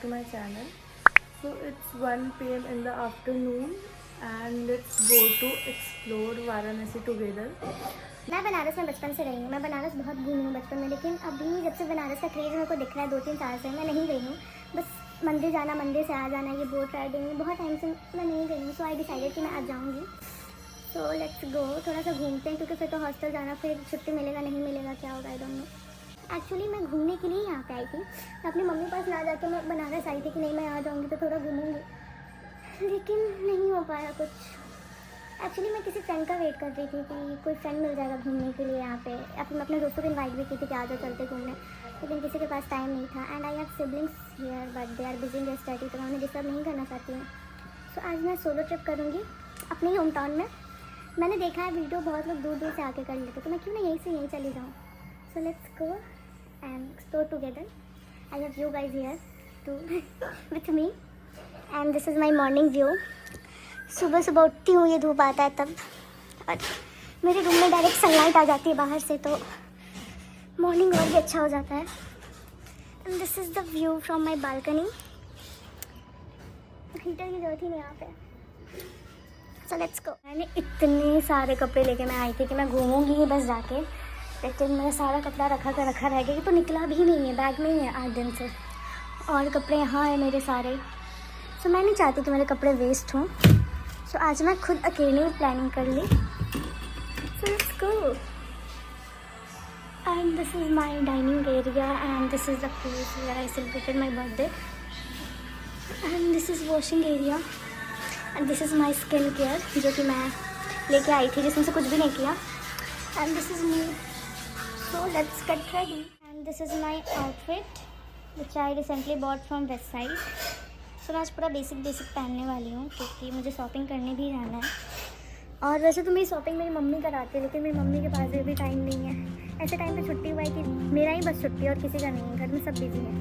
to my channel. So it's 1 p.m. in the afternoon and let's go to explore Varanasi together. मैं बनारस में बचपन से रही हूँ। मैं बनारस बहुत घूमी हूँ बचपन में, लेकिन अभी जब से बनारस का क्रेज़ मेरे को दिख रहा है 2-3 साल से, मैं नहीं गई हूँ। बस मंदिर जाना, मंदिर से आ जाना, ये बोट राइडिंग बहुत टाइम से मैं नहीं गई हूँ। सो आई डिसाइडेड कि मैं आज जाऊँगी। सो लेट्स गो, थोड़ा सा घूमते हैं, क्योंकि फिर तो हॉस्टल जाना, फिर छुट्टी मिलेगा नहीं मिलेगा, क्या होगा आई डोंट नो। एक्चुअली मैं घूमने के लिए यहाँ पे आई थी। मैं अपनी मम्मी पास ना जाके मैं बनारस आई थी कि नहीं मैं आ जाऊँगी तो थोड़ा घूमूंगी, लेकिन नहीं हो पाया कुछ। एक्चुअली मैं किसी फ्रेंड का वेट कर रही थी कि कोई फ्रेंड मिल जाएगा घूमने के लिए यहाँ पे, या फिर मैं अपने दोस्तों को इनवाइट भी की थी कि आ जाओ चलते घूमने, लेकिन किसी के पास टाइम नहीं था। And I have siblings here but they are busy in their study, तो मैं उन्हें डिस्टर्ब नहीं करना चाहती हूँ। सो आज मैं सोलो ट्रिप करूँगी अपने होम टाउन में। मैंने देखा है वीडियो बहुत लोग दूर दूर से आके कर लेते, तो मैं क्यों ना यहीं से यहीं चली जाऊँ। So let's go and explore together. I have you guys here too with me and this is my morning view. सुबह सुबह उठती हूँ, ये धूप आता है तब, और मेरे रूम में डायरेक्ट सनलाइट आ जाती है बाहर से, तो मॉर्निंग और भी अच्छा हो जाता है। And this is the view from my balcony. Heater की जरूरत ही नहीं यहाँ पे। सो लेट्स गो। मैंने इतने सारे कपड़े लेके मैं आई थी कि मैं घूमूंगी ही बस जाके, लेकिन मेरा सारा कपड़ा रखा रह गया, तो निकला भी नहीं है, बैग में ही है 8 दिन से, और कपड़े यहाँ है मेरे सारे। सो मैं नहीं चाहती कि मेरे कपड़े वेस्ट हों। सो आज मैं खुद अकेले प्लानिंग कर ली। So let's go. And this is my dining area and this is the place where I celebrated my birthday. And this is washing area and this is my skin care जो कि मैं लेके आई थी, जिसमें से कुछ भी नहीं किया। And this is me. So let's get ready. And this is my outfit which I recently bought from west side. सो मैं आज पूरा बेसिक पहनने वाली हूँ, क्योंकि मुझे शॉपिंग करने भी जाना है। और वैसे तो मेरी शॉपिंग मेरी मम्मी कराती है, लेकिन मेरी मम्मी के पास भी टाइम नहीं है। ऐसे टाइम पे छुट्टी हुआ है कि मेरा ही बस छुट्टी है और किसी का नहीं है, घर में सब बिजी है।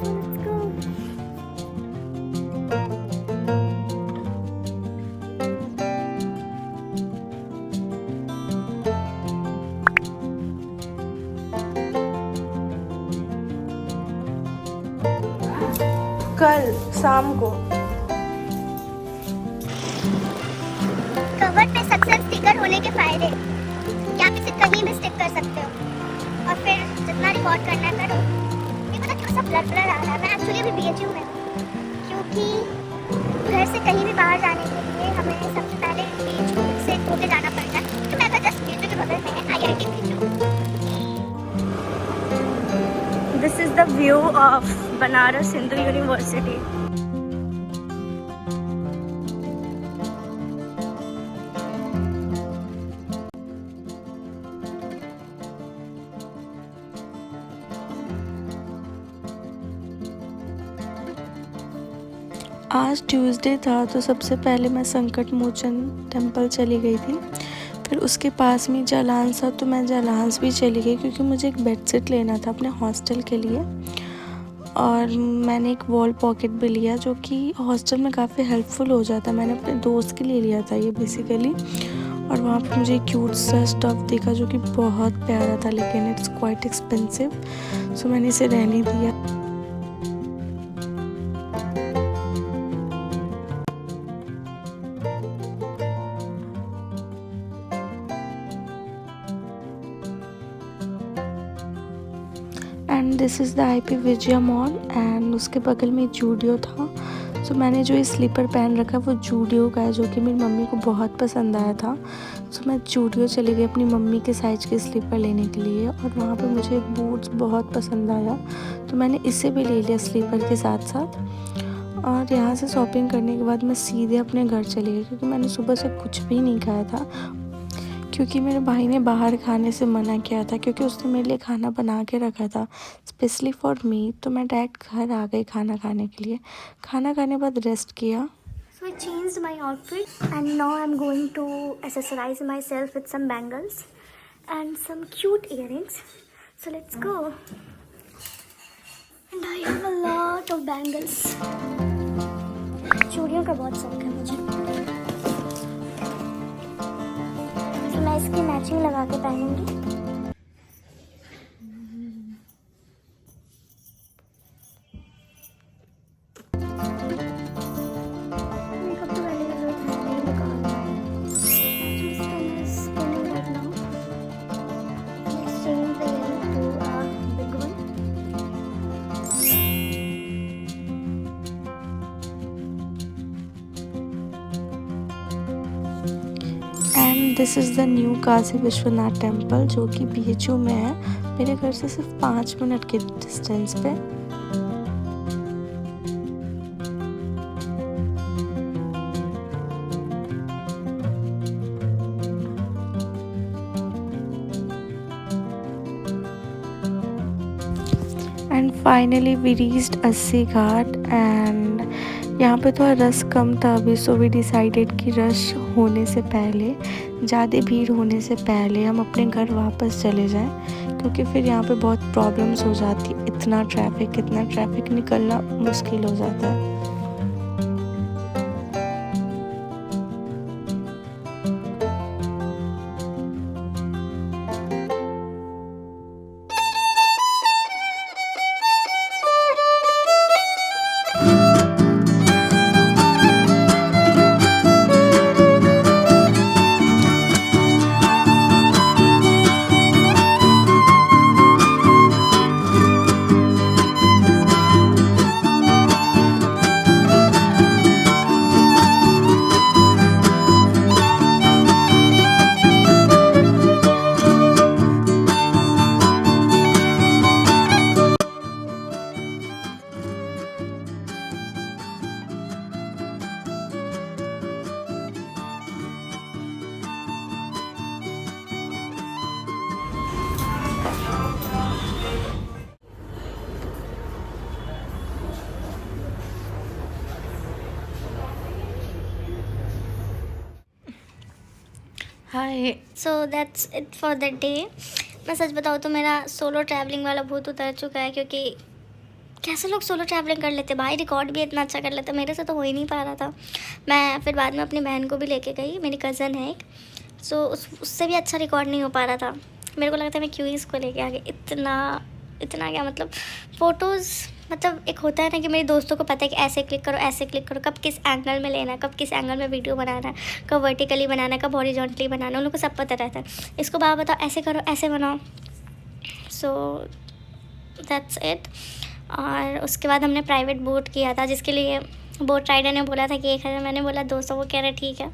सो लेट्स गो। कल शाम को कवर पे सक्सेस स्टिकर होने के फायदे, या आप इसे कहीं भी स्टिक कर सकते हो और फिर जितना रिकॉर्ड करना है करो। ये पता क्यों सब ब्लर आ रहा है? मैं एक्चुअली अभी बीएचयू में हूँ, क्योंकि घर से कहीं भी बाहर जाने के लिए हमें सबसे पहले बीएचयू से होके जाना पड़ता है। तो मैं अगर जस्ट बीएचयू के बगल में है IIT BHU. This is the view of Banaras Hindu university. आज ट्यूसडे था, तो सबसे पहले मैं संकट मोचन टेम्पल चली गई थी। फिर उसके पास में जालांस था, तो मैं जालांस भी चली गई, क्योंकि मुझे एक बेडशीट लेना था अपने हॉस्टल के लिए। और मैंने एक वॉल पॉकेट भी लिया, जो कि हॉस्टल में काफ़ी हेल्पफुल हो जाता। मैंने अपने दोस्त के लिए लिया था ये बेसिकली। और वहाँ पे मुझे क्यूट सा स्टफ़ देखा जो कि बहुत प्यारा था, लेकिन इट्स क्वाइट एक्सपेंसिव, सो मैंने इसे रहने दिया। And this is the IP Vijaya mall and उसके बगल में जूडियो था। सो मैंने जो ये स्लीपर पहन रखा वो जूडियो का है, जो कि मेरी मम्मी को बहुत पसंद आया था। सो मैं जूडियो चली गई अपनी मम्मी के साइज के स्लीपर लेने के लिए, और वहाँ पे मुझे बूट्स बहुत पसंद आया, तो मैंने इसे भी ले लिया स्लीपर के साथ साथ। और यहाँ से शॉपिंग करने के बाद मैं सीधे अपने घर चली गई, क्योंकि मैंने सुबह से कुछ भी नहीं खाया था, क्योंकि मेरे भाई ने बाहर खाने से मना किया था, क्योंकि उसने मेरे लिए खाना बना के रखा था स्पेशली फॉर मी। तो मैं डायरेक्ट घर आ गई खाना खाने के लिए। खाना खाने के बाद रेस्ट किया। So I changed my outfit and now I'm going to accessorize myself with some bangles and some cute earrings. So let's go. And I have a lot of bangles. चूड़ियों का बहुत शौक है मुझे, तो मैं इसकी मैचिंग लगा के पहनूंगी। And this is the new Kashi Vishwanath temple जो कि BHU में है, मेरे घर से सिर्फ 5 मिनट के डिस्टेंस पे। एंड फाइनली वी रीच्ड अस्सी घाट एंड यहाँ पे थोड़ा रश कम था अभी, सो वी डिसाइडेड कि रश होने से पहले, ज़्यादा भीड़ होने से पहले हम अपने घर वापस चले जाएं, क्योंकि फिर यहाँ पे बहुत प्रॉब्लम्स हो जाती है। इतना ट्रैफिक निकलना मुश्किल हो जाता है। Hi, so that's it for the day. मैं सच बताऊँ तो मेरा सोलो ट्रैवलिंग वाला भूत उतर चुका है, क्योंकि कैसे लोग सोलो ट्रैवलिंग कर लेते भाई, रिकॉर्ड भी इतना अच्छा कर लेते, मेरे से तो हो ही नहीं पा रहा था। मैं फिर बाद में अपनी बहन को भी लेके गई, मेरी कज़न है एक, सो उससे भी अच्छा रिकॉर्ड नहीं हो पा रहा था। मेरे को लगता है मैं क्यों ही इसको लेके आ गई। इतना क्या मतलब, फ़ोटोज़ मतलब एक होता है ना कि मेरे दोस्तों को पता है कि ऐसे क्लिक करो, कब किस एंगल में लेना है, कब किस एंगल में वीडियो बनाना है, कब वर्टिकली बनाना है, कब हॉरिजॉन्टली बनाना है, उन लोगों को सब पता रहता है। इसको बाबा बताओ ऐसे करो, ऐसे बनाओ। सो दैट्स इट। और उसके बाद हमने प्राइवेट बोट किया था, जिसके लिए बोट राइडर ने बोला था कि 1000, मैंने बोला 200, वो कह रहा ठीक है।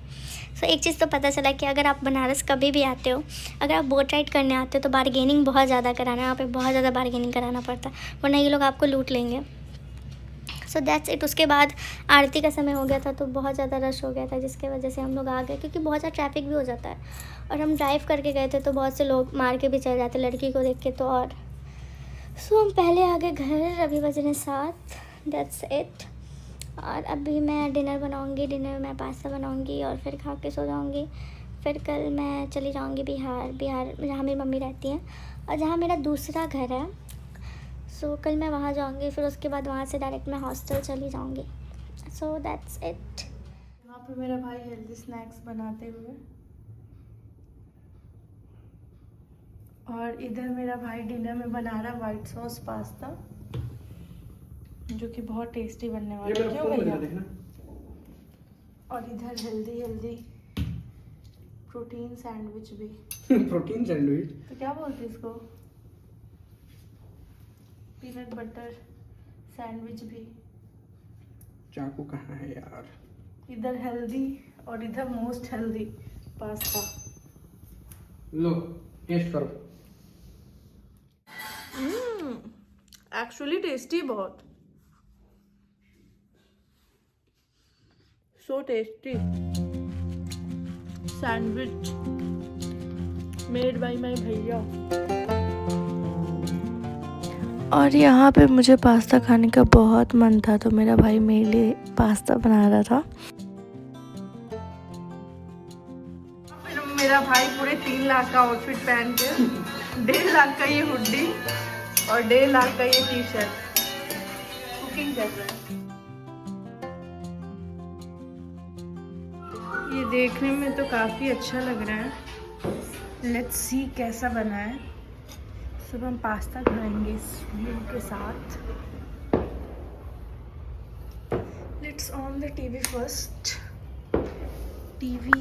सो एक चीज़ तो पता चला कि अगर आप बनारस कभी भी आते हो, अगर आप बोट राइड करने आते हो तो बारगेनिंग बहुत ज़्यादा कराना है, यहाँ पे बहुत ज़्यादा बारगेनिंग कराना पड़ता है, वरना ये लोग आपको लूट लेंगे। सो दैट्स इट। उसके बाद आरती का समय हो गया था, तो बहुत ज़्यादा रश हो गया था, जिसके वजह से हम लोग आ गए, क्योंकि बहुत ज़्यादा ट्रैफिक भी हो जाता है। और हम ड्राइव करके गए थे, तो बहुत से लोग मार के भी चले जाते लड़की को देख के, तो और सो हम पहले आ गए घर। अभी बज रहे 7। That's it. और अभी मैं डिनर बनाऊंगी, डिनर में मैं पास्ता बनाऊंगी और फिर खा के सो जाऊंगी। फिर कल मैं चली जाऊंगी बिहार जहाँ मेरी मम्मी रहती हैं और जहाँ मेरा दूसरा घर है। सो कल मैं वहाँ जाऊंगी, फिर उसके बाद वहाँ से डायरेक्ट मैं हॉस्टल चली जाऊंगी। सो दैट्स इट। यहाँ पे मेरा भाई हेल्दी स्नैक्स बनाते हुए, और इधर मेरा भाई डिनर में बना रहा वाइट सॉस पास्ता, जो कि बहुत टेस्टी बनने वाला है। क्यों भैया? और इधर हेल्दी प्रोटीन सैंडविच भी। प्रोटीन सैंडविच तो क्या बोलते हैं इसको? पीनट बटर सैंडविच भी। चाकू कहाँ है यार? इधर हेल्दी और इधर मोस्ट हेल्दी पास्ता। लो टेस्ट करो। एक्चुअली टेस्टी बहुत, so tasty sandwich made by my भैया। और यहाँ पे मुझे पास्ता खाने का बहुत मन था, तो मेरा भाई मेरे लिए पास्ता बना रहा था। फिर मेरा भाई पूरे 3 लाख का आउटफिट पहन के 1.5 लाख का ये हुडी और 1.5 लाख का ये टी-शर्ट कुकिंग कर रहा है। ये देखने में तो काफ़ी अच्छा लग रहा है। लेट्स सी कैसा बना है। सुबह हम पास्ता खाएंगे इस व्यू के साथ। Let's on the TV first. TV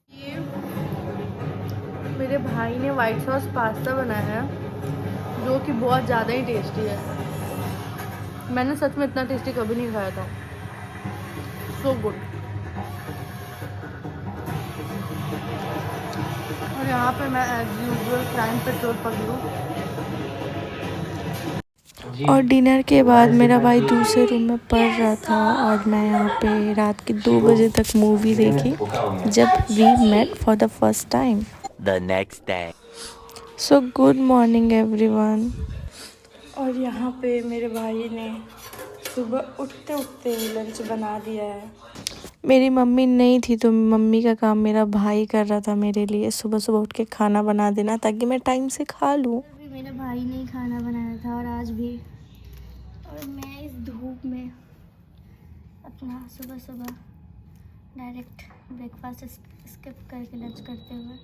ये मेरे भाई ने वाइट सॉस पास्ता बनाया है, जो कि बहुत ज़्यादा ही टेस्टी है। मैंने सच में इतना टेस्टी कभी नहीं खाया था। So good. और यहाँ पे मैं एज यूजुअल क्राइम पेट्रोल पकड़ूँ। और डिनर के बाद मेरा भाई दूसरे रूम में पढ़ रहा था और मैं यहाँ पे रात के 2 बजे तक मूवी देखी Jab We Met for the first time. The next day. So good morning everyone. और यहाँ पे मेरे भाई ने सुबह उठते उठते लंच बना दिया है। मेरी मम्मी नहीं थी तो मम्मी का काम मेरा भाई कर रहा था मेरे लिए, सुबह सुबह उठ के खाना बना देना ताकि मैं टाइम से खा लूँ। अभी मेरे भाई ने खाना बनाया था और आज भी, और मैं इस धूप में अपना सुबह सुबह डायरेक्ट ब्रेकफास्ट स्किप करके लंच करते हुए।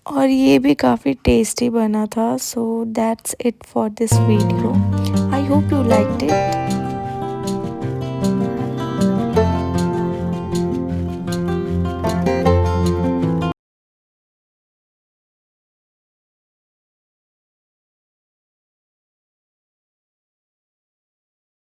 और ये भी काफ़ी टेस्टी बना था। सो that's it for this video. I hope you liked it.